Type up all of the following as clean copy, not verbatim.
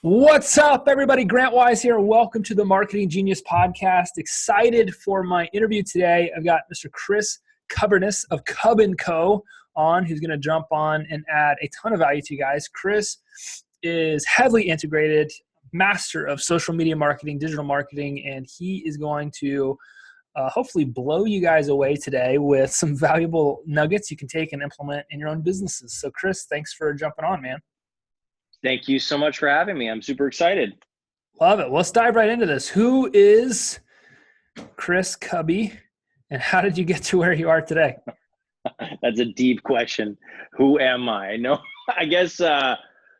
What's up, everybody? Grant Wise here. Welcome to the Marketing Genius Podcast. Excited for my interview today. I've got Mr. Chris Cuberness of Cub & Co. on, who's going to jump on and add a ton of value to you guys. Chris is heavily integrated, master of social media marketing, digital marketing, and he is going to hopefully blow you guys away today with some valuable nuggets you can take and implement in your own businesses. So, Chris, thanks for jumping on, man. Thank you so much for having me. I'm super excited. Love it. Well, let's dive right into this. Who is Chris Cubby, and how did you get to where you are today? That's a deep question. Who am I? No, I guess, okay,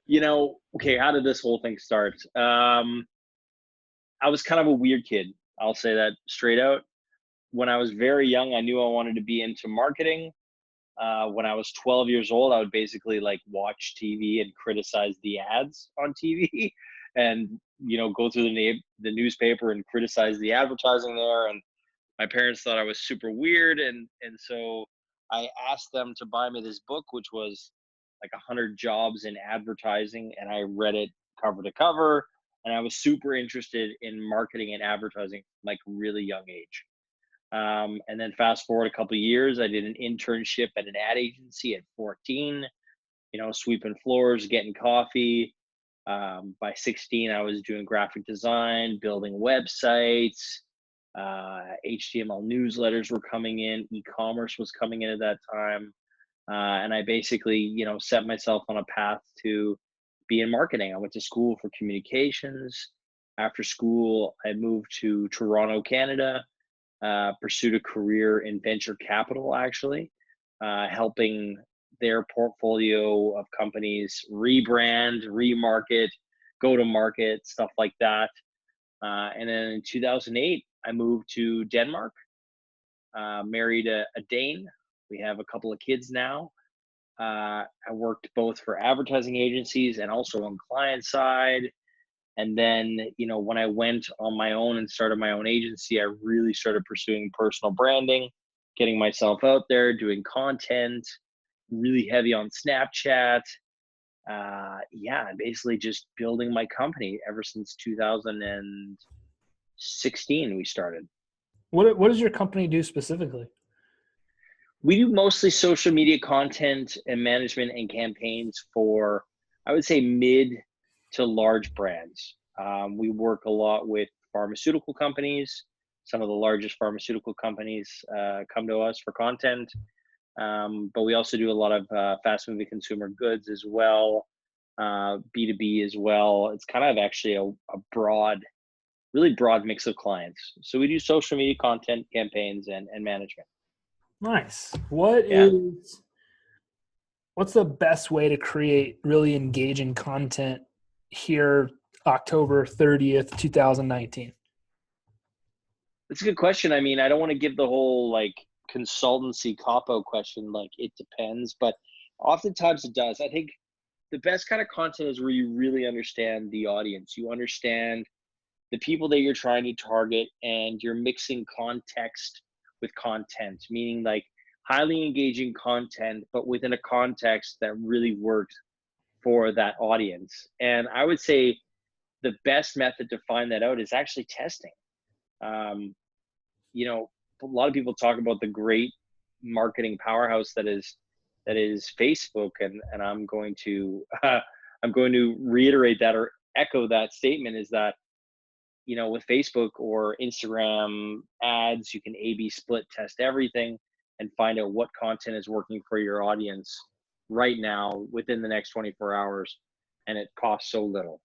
how did this whole thing start? I was kind of a weird kid. I'll say that straight out. When I was very young, I knew I wanted to be into marketing. When I was 12 years old, I would basically watch TV and criticize the ads on TV and, go through the newspaper and criticize the advertising there. And my parents thought I was super weird. And so I asked them to buy me this book, which was 100 Jobs in Advertising. And I read it cover to cover. And I was super interested in marketing and advertising from really young age. And then fast forward a couple of years, I did an internship at an ad agency at 14, sweeping floors, getting coffee. By 16, I was doing graphic design, building websites, HTML newsletters were coming in, e-commerce was coming in at that time. And I basically, set myself on a path to be in marketing. I went to school for communications. After school, I moved to Toronto, Canada. Pursued a career in venture capital, actually, helping their portfolio of companies rebrand, remarket, go to market, stuff like that. And then in 2008, I moved to Denmark, married a Dane. We have a couple of kids now. I worked both for advertising agencies and also on client side. And then, when I went on my own and started my own agency, I really started pursuing personal branding, getting myself out there, doing content, really heavy on Snapchat. And basically just building my company ever since 2016 we started. What does your company do specifically? We do mostly social media content and management and campaigns for, I would say, mid to large brands. We work a lot with pharmaceutical companies. Some of the largest pharmaceutical companies come to us for content, but we also do a lot of fast-moving consumer goods as well, B2B as well. It's kind of actually a really broad mix of clients. So we do social media content, campaigns, and management. Nice. What's the best way to create really engaging content here, October 30th, 2019? That's a good question. I mean, I don't want to give the whole consultancy cop-out question, it depends, but oftentimes it does. I think the best kind of content is where you really understand the audience. You understand the people that you're trying to target, and you're mixing context with content, meaning highly engaging content, but within a context that really works for that audience. And I would say the best method to find that out is actually testing. A lot of people talk about the great marketing powerhouse that is Facebook, and I'm going to reiterate that or echo that statement, is that with Facebook or Instagram ads, you can A/B split test everything and find out what content is working for your audience right now within the next 24 hours, and it costs so little.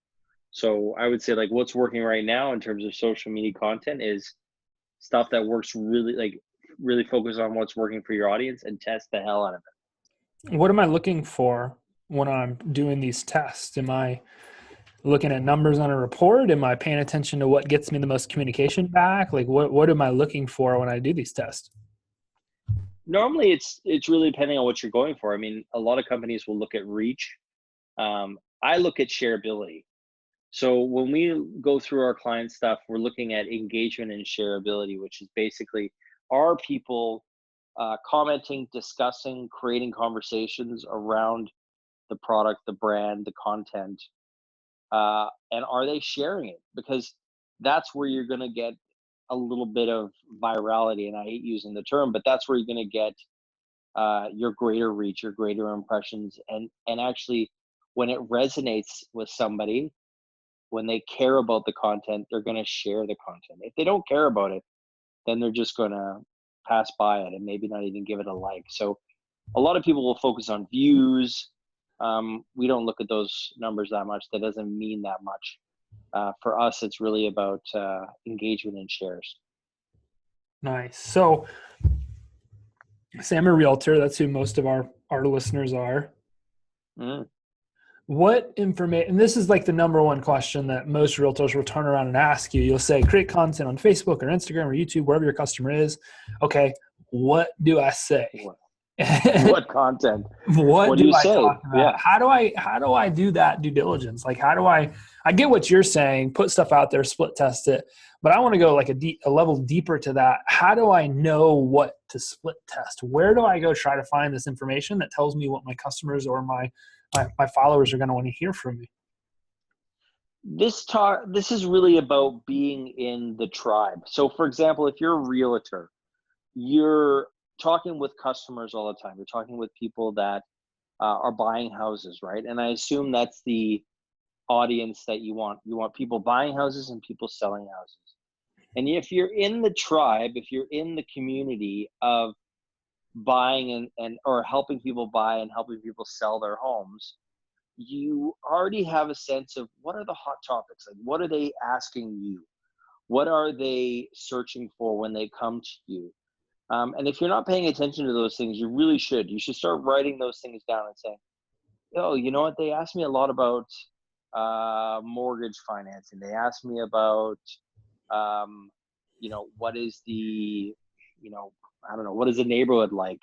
So I would say what's working right now in terms of social media content is stuff that works really focus on what's working for your audience and test the hell out of it. What am I looking for when I'm doing these tests? Am I looking at numbers on a report? Am I paying attention to what gets me the most communication back? What am I looking for when I do these tests? Normally it's really depending on what you're going for. I mean, a lot of companies will look at reach. I look at shareability. So when we go through our client stuff, we're looking at engagement and shareability, which is basically, are people commenting, discussing, creating conversations around the product, the brand, the content and are they sharing it? Because that's where you're going to get a little bit of virality, and I hate using the term, but that's where you're going to get your greater reach, your greater impressions, and actually, when it resonates with somebody, when they care about the content, they're going to share the content. If they don't care about it, then they're just going to pass by it and maybe not even give it a like. So a lot of people will focus on views. We don't look at those numbers that much. That doesn't mean that much. For us, it's really about engagement and shares. Nice. So, say I'm a realtor. That's who most of our listeners are. Mm. What information, and this is like the number one question that most realtors will turn around and ask you. You'll say, create content on Facebook or Instagram or YouTube, wherever your customer is. Okay, what do I say? What content? What do do you I say? talk about? Yeah. How do I do that due diligence? Like, how do I get what you're saying, put stuff out there, split test it, but I want to go like a level deeper to that. How do I know what to split test? Where do I go try to find this information that tells me what my customers or my followers are going to want to hear from me? This is really about being in the tribe. So for example, if you're a realtor, you're talking with customers all the time. You're talking with people that are buying houses, right? And I assume that's the audience that you want. You want people buying houses and people selling houses. And if you're in the tribe, if you're in the community of buying and or helping people buy and helping people sell their homes, you already have a sense of what are the hot topics. Like, what are they asking you? What are they searching for when they come to you? And if you're not paying attention to those things, you really should. You should start writing those things down and saying, oh, you know what? They asked me a lot about mortgage financing. They asked me about, um, what is the, I don't know, what is the neighborhood like?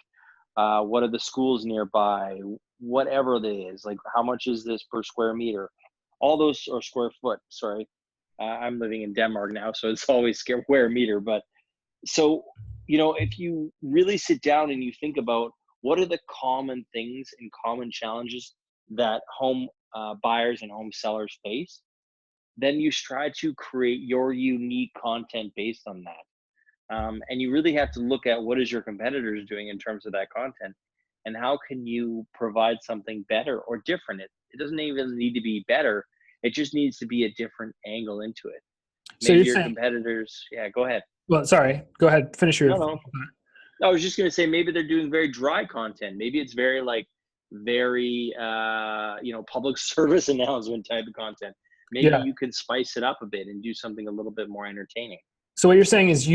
What are the schools nearby? Whatever it is, like how much is this per square meter? All those, or square foot, sorry. I'm living in Denmark now, so it's always square meter. But so, if you really sit down and you think about what are the common things and common challenges that home buyers and home sellers face, then you try to create your unique content based on that. And you really have to look at what is your competitors doing in terms of that content, and how can you provide something better or different. It doesn't even need to be better. It just needs to be a different angle into it. So Maybe you're your saying, competitors, yeah, go ahead. well, sorry, go ahead, finish your. No. I was just going to say, maybe they're doing very dry content. Maybe it's very public service announcement type of content. Maybe Yeah. you could spice it up a bit and do something a little bit more entertaining. So what you're saying is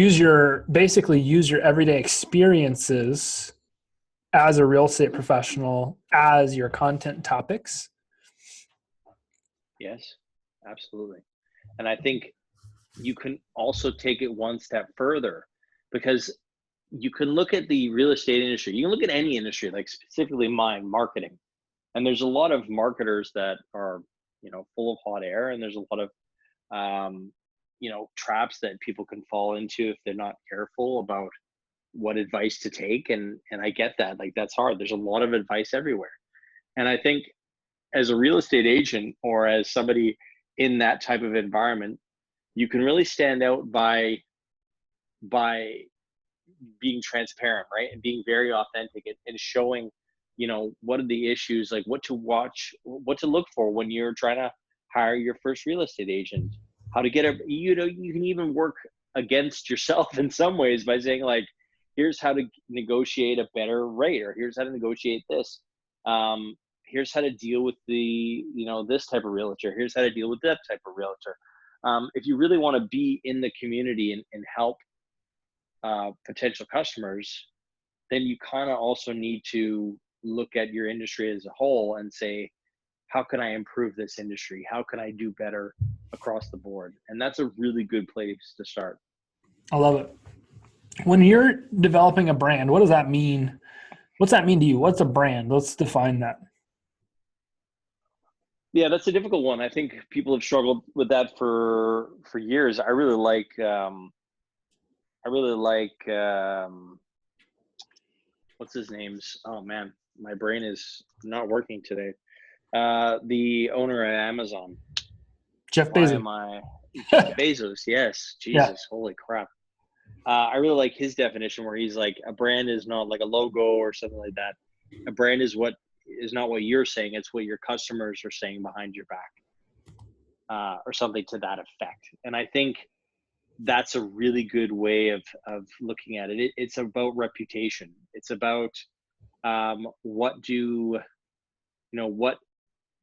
basically use your everyday experiences as a real estate professional as your content topics. Yes, absolutely. And I think you can also take it one step further, because you can look at the real estate industry. You can look at any industry, like specifically mine, marketing. And there's a lot of marketers that are, full of hot air, and there's a lot of, traps that people can fall into if they're not careful about what advice to take. And I get that, like, that's hard. There's a lot of advice everywhere. And I think as a real estate agent, or as somebody in that type of environment, you can really stand out by being transparent, right? And being very authentic, and showing, what are the issues, like what to watch, what to look for when you're trying to hire your first real estate agent, how to get you can even work against yourself in some ways by saying, like, here's how to negotiate a better rate, or here's how to negotiate this. Here's how to deal with the, this type of realtor. Here's how to deal with that type of realtor. If you really want to be in the community and help potential customers, then you kind of also need to look at your industry as a whole and say, how can I improve this industry? How can I do better across the board? And that's a really good place to start. I love it. When you're developing a brand, what does that mean? What's that mean to you? What's a brand? Let's define that. Yeah, that's a difficult one. I think people have struggled with that for years. I really like what's his name's, oh man, my brain is not working today. The owner at Amazon. Jeff Why Bezos. am I Jeff Bezos? Yes, Yeah. Jesus, holy crap. I really like his definition where he's like, a brand is not like a logo or something like that. A brand is not what you're saying; it's what your customers are saying behind your back, or something to that effect. And I think that's a really good way of looking at it. It's about reputation. It's about what do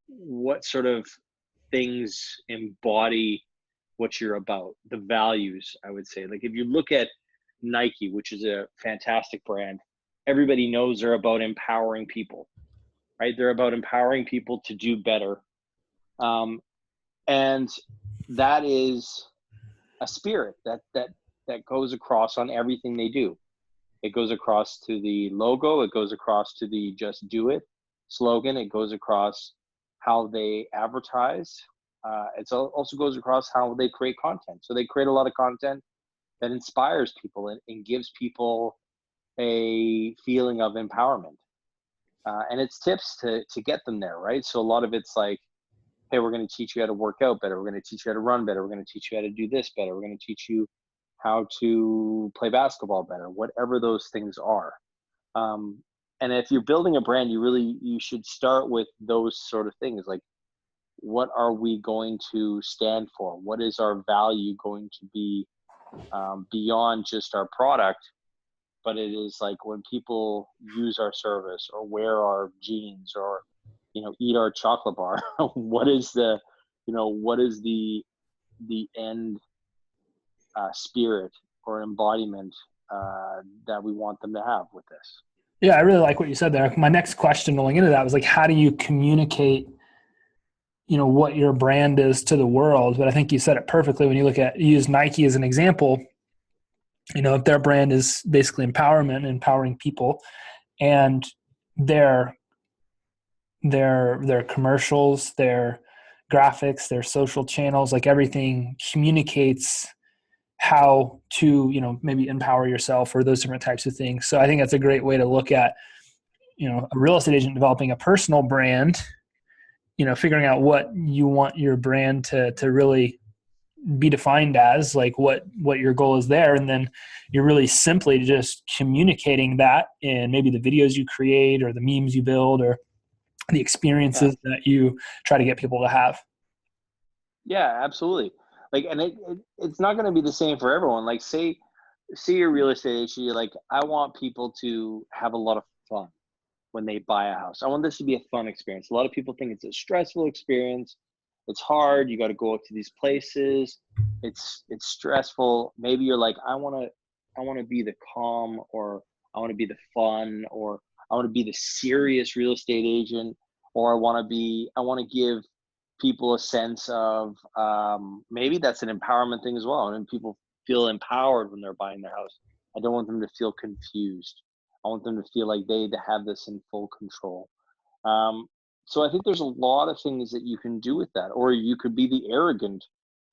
what sort of things embody what you're about, the values, I would say. Like if you look at Nike, which is a fantastic brand, everybody knows they're about empowering people, right? They're about empowering people to do better. And that is a spirit that goes across on everything they do. It goes across to the logo, it goes across to the just do it slogan, it goes across how they advertise. It also goes across how they create content. So they create a lot of content that inspires people and gives people a feeling of empowerment. And it's tips to get them there, right? So a lot of it's like, hey, we're going to teach you how to work out better. We're going to teach you how to run better. We're going to teach you how to do this better. We're going to teach you how to play basketball better, whatever those things are. And if you're building a brand, you should start with those sort of things. Like, what are we going to stand for? What is our value going to be, beyond just our product? But it is like when people use our service or wear our jeans or, eat our chocolate bar, what is the end spirit or embodiment that we want them to have with this? Yeah, I really like what you said there. My next question going into that was like, how do you communicate, what your brand is to the world? But I think you said it perfectly when you use Nike as an example. If their brand is basically empowerment, empowering people, and their their commercials, their graphics, their social channels, like everything communicates how to, maybe empower yourself or those different types of things. So I think that's a great way to look at, a real estate agent developing a personal brand, figuring out what you want your brand to really be defined as, like what your goal is there, and then you're really simply just communicating that in maybe the videos you create or the memes you build or the Yeah. experiences that you try to get people to have. Yeah, absolutely. Like, and it's not going to be the same for everyone. Like, say you're a real estate agent, you're like, I want people to have a lot of fun when they buy a house. I want this to be a fun experience. A lot of people think it's a stressful experience. It's hard. You got to go out to these places. It's stressful. Maybe you're like, I want to be the calm, or I want to be the fun, or I want to be the serious real estate agent, or I want to give people a sense of, maybe that's an empowerment thing as well. And people feel empowered when they're buying their house. I don't want them to feel confused. I want them to feel like they have this in full control. Um, so I think there's a lot of things that you can do with that, or you could be the arrogant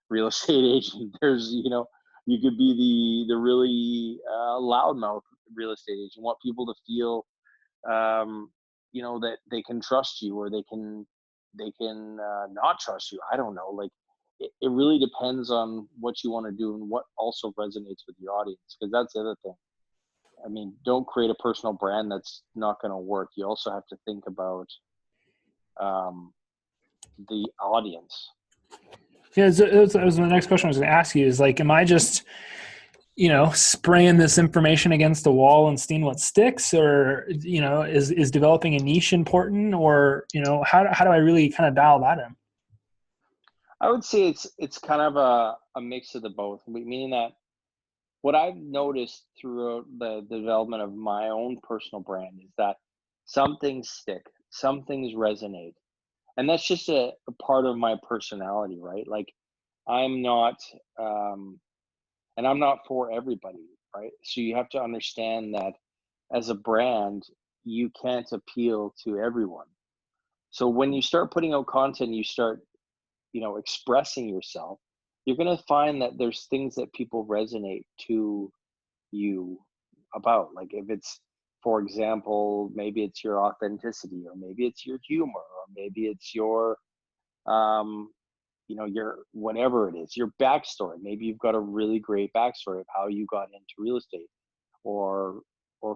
real estate agent. You could be the really loudmouth real estate agent. Want people to feel, that they can trust you, or they can not trust you. I don't know. Like, it really depends on what you want to do and what also resonates with your audience. Because that's the other thing. I mean, don't create a personal brand that's not going to work. You also have to think about, um, the audience. Yeah, it was the next question I was going to ask you is like, am I just, spraying this information against the wall and seeing what sticks, or, is developing a niche important, or, how do I really kind of dial that in? I would say it's kind of a mix of the both, meaning that what I've noticed throughout the development of my own personal brand is that some things stick, some things resonate, and that's just a part of my personality, right? Like, I'm not, um, and I'm not for everybody, right? So you have to understand that as a brand, you can't appeal to everyone. So when you start putting out content, you start, expressing yourself, you're going to find that there's things that people resonate to you about. Like, if it's, for example, maybe it's your authenticity, or maybe it's your humor, or maybe it's your, um, your whatever it is, your backstory. Maybe you've got a really great backstory of how you got into real estate, or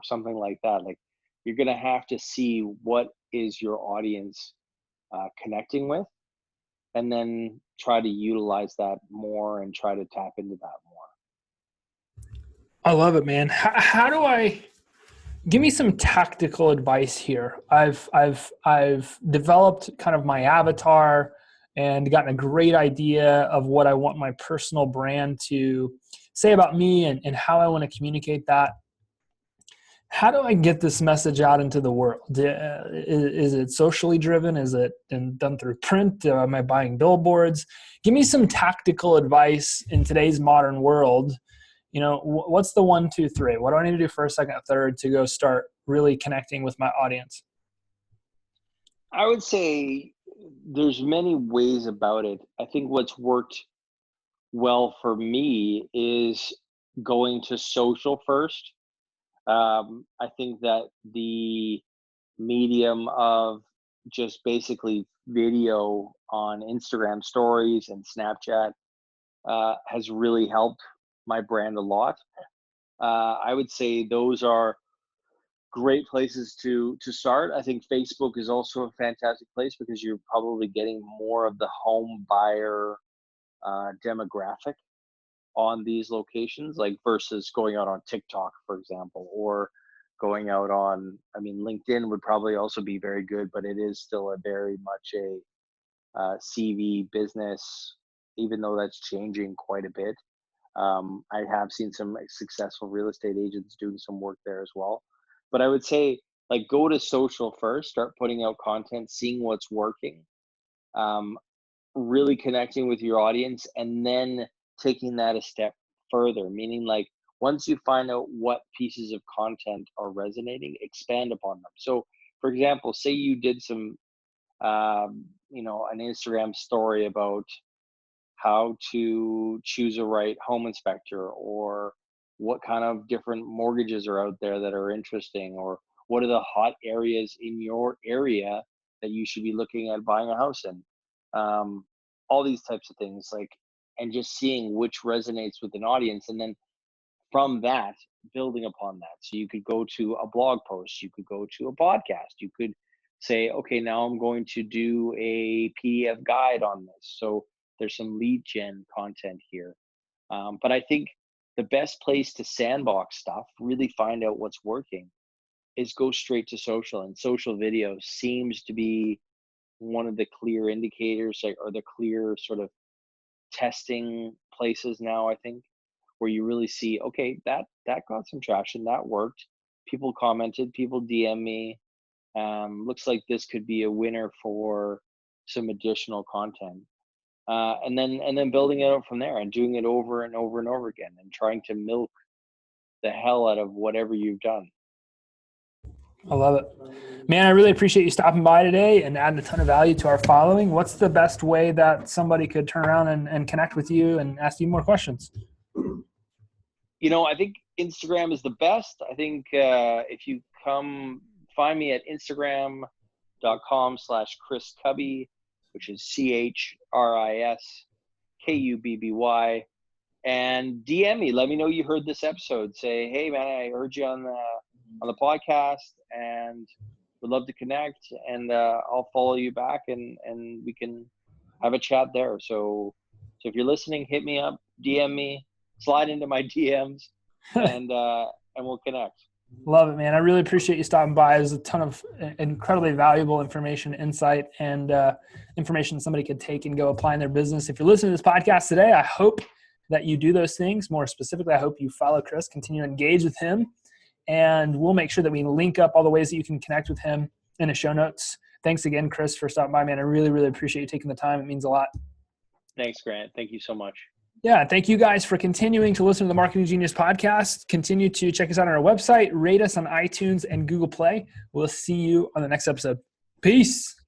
something like that. Like, you're gonna have to see what is your audience connecting with, and then try to utilize that more and try to tap into that more. I love it, man. How do I give me some tactical advice here? I've developed kind of my avatar and gotten a great idea of what I want my personal brand to say about me and how I want to communicate that. How do I get this message out into the world? Is it socially driven? Is it done through print? Am I buying billboards? Give me some tactical advice in today's modern world. What's the 1, 2, 3? What do I need to do first, second, third to go start really connecting with my audience? I would say there's many ways about it. I think what's worked well for me is going to social first. I think that the medium of just basically video on Instagram stories and Snapchat has really helped my brand a lot. I would say those are great places to start. I think Facebook is also a fantastic place because you're probably getting more of the home buyer demographic on these locations, like versus going out on TikTok, for example, or going out on, LinkedIn would probably also be very good, but it is still a very much a CV business, even though that's changing quite a bit. I have seen some successful real estate agents doing some work there as well. But I would say, like, go to social first, start putting out content, seeing what's working, really connecting with your audience, and then taking that a step further, meaning, like, once you find out what pieces of content are resonating, expand upon them. So, for example, say you did some, an Instagram story about how to choose a right home inspector, or what kind of different mortgages are out there that are interesting, or what are the hot areas in your area that you should be looking at buying a house in. All these types of things, like, and just seeing which resonates with an audience, and then from that, building upon that. So you could go to a blog post, you could go to a podcast, you could say, okay, now I'm going to do a PDF guide on this. So there's some lead gen content here. But I think the best place to sandbox stuff, really find out what's working, is go straight to social. And social video seems to be one of the clear indicators, like, or the clear sort of testing places now, I think, where you really see, okay, that got some traction, that worked. People commented, people DM me. Looks like this could be a winner for some additional content. And then building it out from there and doing it over and over and over again, and trying to milk the hell out of whatever you've done. I love it. Man, I really appreciate you stopping by today and adding a ton of value to our following. What's the best way that somebody could turn around and connect with you and ask you more questions? I think Instagram is the best. I think if you come find me at Instagram.com/Chris Cubby, which is ChrisKubby, and DM me. Let me know you heard this episode. Say, hey man, I heard you on the podcast, and would love to connect. And I'll follow you back, and we can have a chat there. So if you're listening, hit me up, DM me, slide into my DMs, and we'll connect. Love it, man. I really appreciate you stopping by. There's a ton of incredibly valuable information, insight, and information somebody could take and go apply in their business. If you're listening to this podcast today, I hope that you do those things. More specifically, I hope you follow Chris, continue to engage with him, and we'll make sure that we link up all the ways that you can connect with him in the show notes. Thanks again, Chris, for stopping by, man. I really, really appreciate you taking the time. It means a lot. Thanks, Grant. Thank you so much. Yeah, thank you guys for continuing to listen to the Marketing Genius podcast. Continue to check us out on our website, rate us on iTunes and Google Play. We'll see you on the next episode. Peace.